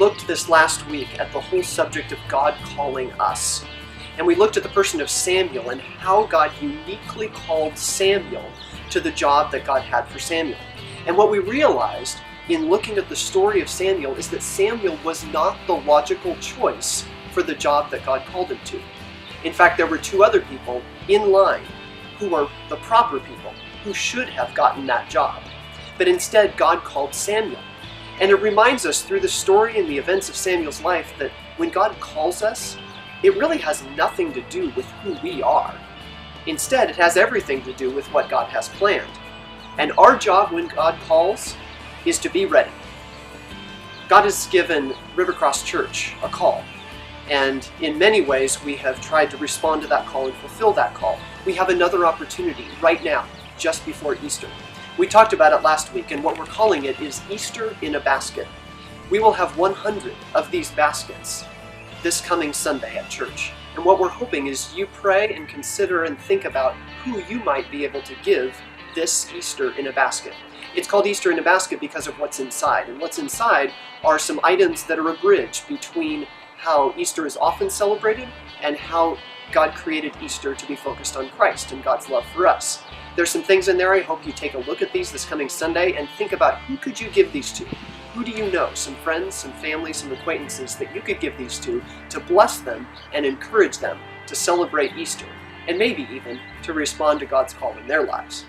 looked this last week at the whole subject of God calling us. And we looked at the person of Samuel and how God uniquely called Samuel to the job that God had for Samuel. And what we realized in looking at the story of Samuel is that Samuel was not the logical choice for the job that God called him to. In fact, there were two other people in line who were the proper people who should have gotten that job. But instead, God called Samuel. And it reminds us through the story and the events of Samuel's life that when God calls us, it really has nothing to do with who we are. Instead, it has everything to do with what God has planned. And our job when God calls is to be ready. God has given RiverCross Church a call. And in many ways, we have tried to respond to that call and fulfill that call. We have another opportunity right now, just before Easter. We talked about it last week, and what we're calling it is Easter in a Basket. We will have 100 of these baskets this coming Sunday at church. And what we're hoping is you pray and consider and think about who you might be able to give this Easter in a basket. It's called Easter in a Basket because of what's inside. And what's inside are some items that are a bridge between how Easter is often celebrated and how God created Easter to be focused on Christ and God's love for us. There's some things in there. I hope you take a look at these this coming Sunday and think about who could you give these to? Who do you know? Some friends, some family, some acquaintances that you could give these to bless them and encourage them to celebrate Easter, and maybe even to respond to God's call in their lives.